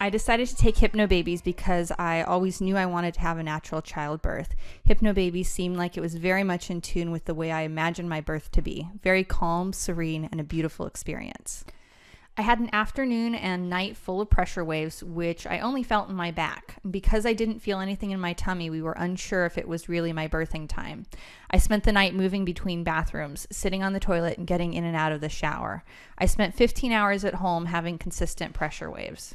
I decided to take Hypnobabies because I always knew I wanted to have a natural childbirth. Hypnobabies seemed like it was very much in tune with the way I imagined my birth to be. Very calm, serene, and a beautiful experience. I had an afternoon and night full of pressure waves, which I only felt in my back. Because I didn't feel anything in my tummy, we were unsure if it was really my birthing time. I spent the night moving between bathrooms, sitting on the toilet, and getting in and out of the shower. I spent 15 hours at home having consistent pressure waves.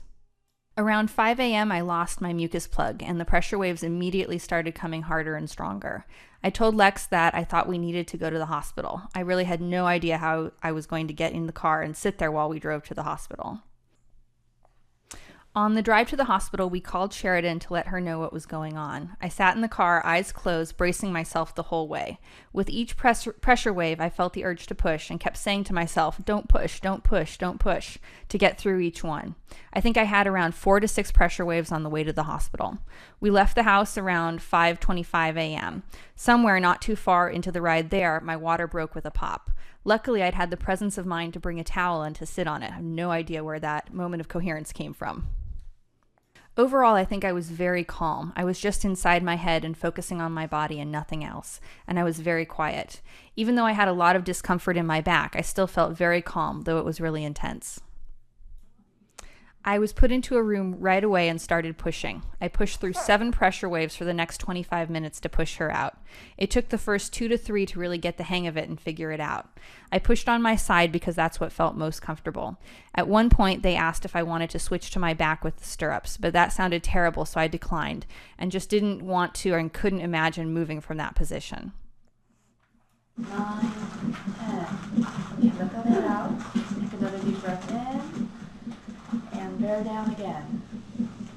Around 5 a.m., I lost my mucus plug, and the pressure waves immediately started coming harder and stronger. I told Lex that I thought we needed to go to the hospital. I really had no idea how I was going to get in the car and sit there while we drove to the hospital. On the drive to the hospital, we called Sheridan to let her know what was going on. I sat in the car, eyes closed, bracing myself the whole way. With each pressure wave, I felt the urge to push and kept saying to myself, don't push, don't push, don't push, to get through each one. I think I had around 4 to 6 pressure waves on the way to the hospital. We left the house around 5:25 a.m. Somewhere not too far into the ride there, my water broke with a pop. Luckily, I'd had the presence of mind to bring a towel and to sit on it. I have no idea where that moment of coherence came from. Overall, I think I was very calm. I was just inside my head and focusing on my body and nothing else, and I was very quiet. Even though I had a lot of discomfort in my back, I still felt very calm, though it was really intense. I was put into a room right away and started pushing. I pushed through 7 pressure waves for the next 25 minutes to push her out. It took the first 2 to 3 to really get the hang of it and figure it out. I pushed on my side because that's what felt most comfortable. At one point, they asked if I wanted to switch to my back with the stirrups, but that sounded terrible, so I declined and just didn't want to and couldn't imagine moving from that position. 9, 10. Okay, let that head out. Take another deep breath in. And bear down again.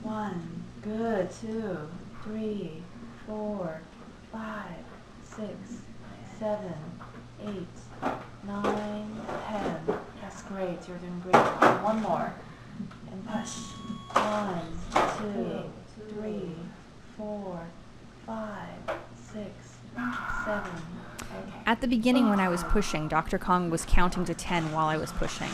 1, good, 2, 3, 4, 5, 6, 7, 8, 9, 10. That's great, you're doing great. One more. And push. 1, 2, 3, 4, 5, 6, 7. Okay. At the beginning when I was pushing, Dr. Kong was counting to 10 while I was pushing.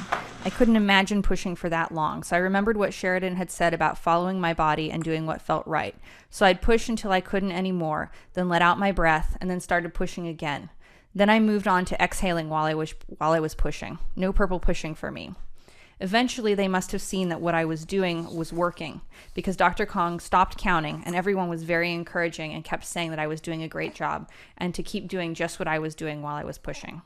I couldn't imagine pushing for that long, so I remembered what Sheridan had said about following my body and doing what felt right. So I'd push until I couldn't anymore, then let out my breath, and then started pushing again. Then I moved on to exhaling while I was pushing. No purple pushing for me. Eventually, they must have seen that what I was doing was working, because Dr. Kong stopped counting, and everyone was very encouraging and kept saying that I was doing a great job, and to keep doing just what I was doing while I was pushing.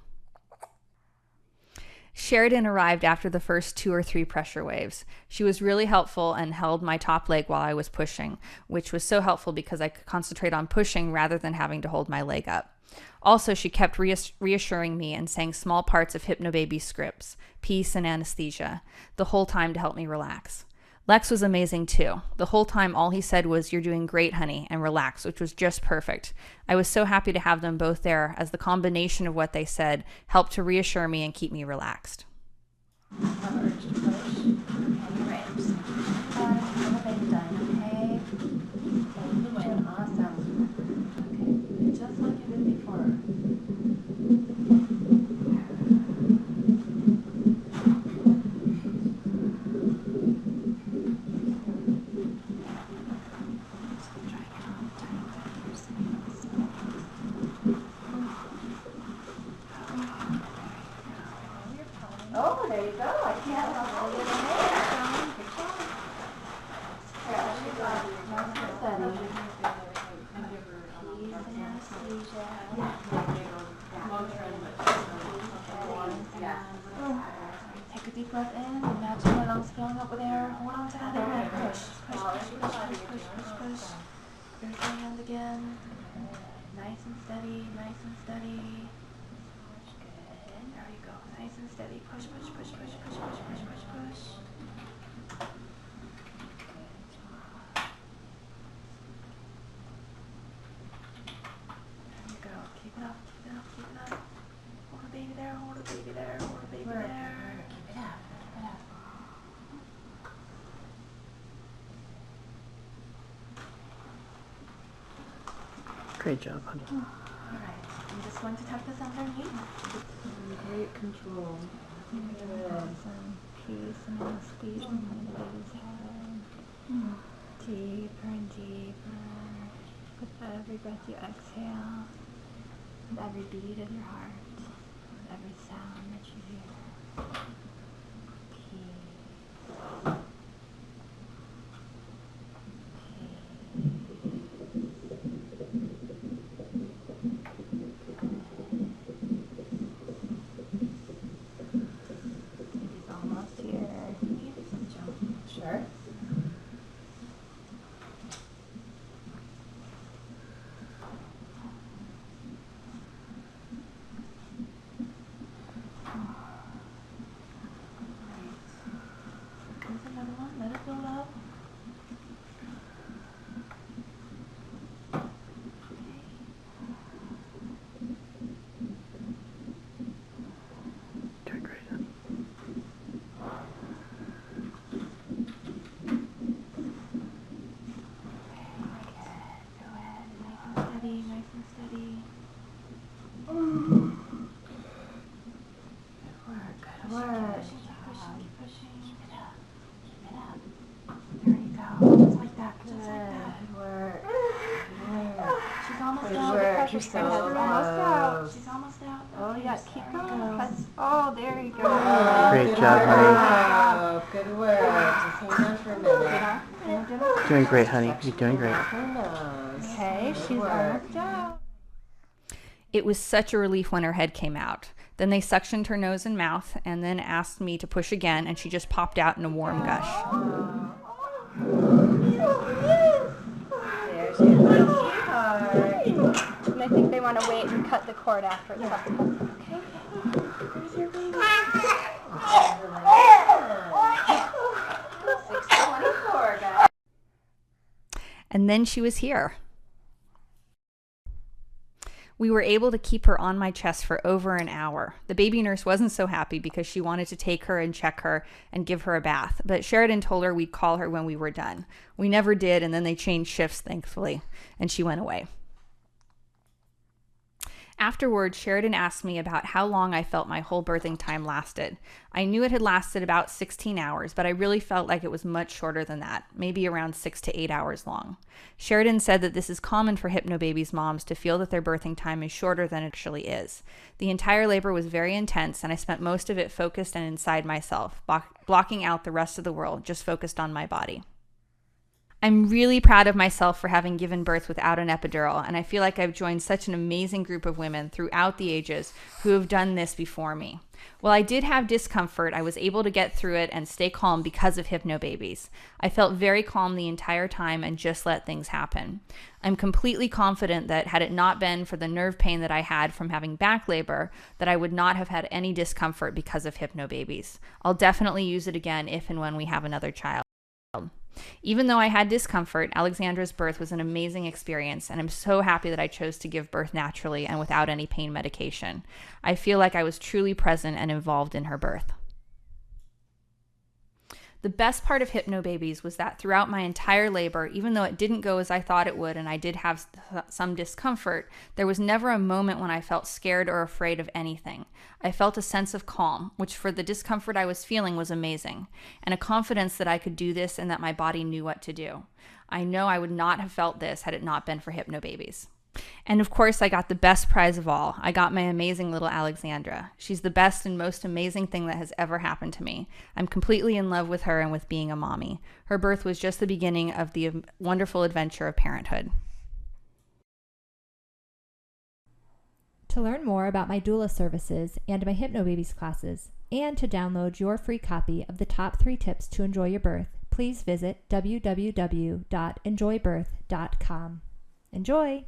Sheridan arrived after the first 2 or 3 pressure waves. She was really helpful and held my top leg while I was pushing, which was so helpful because I could concentrate on pushing rather than having to hold my leg up. Also, she kept reassuring me and sang small parts of Hypnobabies scripts, peace and anesthesia, the whole time to help me relax. Lex was amazing too. The whole time all he said was, "You're doing great, honey," and relax, which was just perfect. I was so happy to have them both there, as the combination of what they said helped to reassure me and keep me relaxed. Oh, there you go. I can't help it. Take a deep breath in. Imagine your lungs filling up with air. Hold on to that air. Push, push, push, push, push, push, push, push. Here's your hand again. Nice and steady, nice and steady. There you go. Nice and steady. Push, push, push, push, push, push, push, push, push. There you go. Keep it up, keep it up, keep it up. Hold the baby there, hold the baby there, hold the baby there. Keep it up, keep it up. Great job, honey. Alright, I'm just going to tuck this underneath. Great control. Good. Some peace and anesthesia in the baby's head. Deeper and deeper. With every breath you exhale, with every beat of your heart, with every sound that you hear. Peace. He's almost here. Maybe some jump. Sure. Doing great, honey. Nice and steady. Good work. Keep pushing. Keep it up. Keep it up. There you go. Just like that. Just like that. Good work. Good work. She's almost Good out. work. You're so Almost out. close. She's almost out. Oh, yeah, keep There you going. go. Press. Oh, there you go. Great Good job, work. Good work. Just hang on for a minute. Doing great, honey. You're doing great. Her nose. Okay, she's almost out. It was such a relief when her head came out. Then they suctioned her nose and mouth and then asked me to push again, and she just popped out in a warm gush. There's your little sweetheart. And I think they want to wait and cut the cord after it's up. Okay. There's your baby. 6:24, guys. And then she was here. We were able to keep her on my chest for over an hour. The baby nurse wasn't so happy because she wanted to take her and check her and give her a bath, but Sheridan told her we'd call her when we were done. We never did, and then they changed shifts, thankfully, and she went away. Afterwards, Sheridan asked me about how long I felt my whole birthing time lasted. I knew it had lasted about 16 hours, but I really felt like it was much shorter than that, maybe around 6 to 8 hours long. Sheridan said that this is common for Hypnobabies moms to feel that their birthing time is shorter than it actually is. The entire labor was very intense, and I spent most of it focused and inside myself, blocking out the rest of the world, just focused on my body. I'm really proud of myself for having given birth without an epidural, and I feel like I've joined such an amazing group of women throughout the ages who have done this before me. While I did have discomfort, I was able to get through it and stay calm because of Hypnobabies. I felt very calm the entire time and just let things happen. I'm completely confident that had it not been for the nerve pain that I had from having back labor, that I would not have had any discomfort because of Hypnobabies. I'll definitely use it again if and when we have another child. Even though I had discomfort, Alexandra's birth was an amazing experience, and I'm so happy that I chose to give birth naturally and without any pain medication. I feel like I was truly present and involved in her birth. The best part of Hypnobabies was that throughout my entire labor, even though it didn't go as I thought it would and I did have some discomfort, there was never a moment when I felt scared or afraid of anything. I felt a sense of calm, which for the discomfort I was feeling was amazing, and a confidence that I could do this and that my body knew what to do. I know I would not have felt this had it not been for Hypnobabies. And of course, I got the best prize of all. I got my amazing little Alexandra. She's the best and most amazing thing that has ever happened to me. I'm completely in love with her and with being a mommy. Her birth was just the beginning of the wonderful adventure of parenthood. To learn more about my doula services and my Hypnobabies classes, and to download your free copy of the top 3 tips to enjoy your birth, please visit www.enjoybirth.com. Enjoy!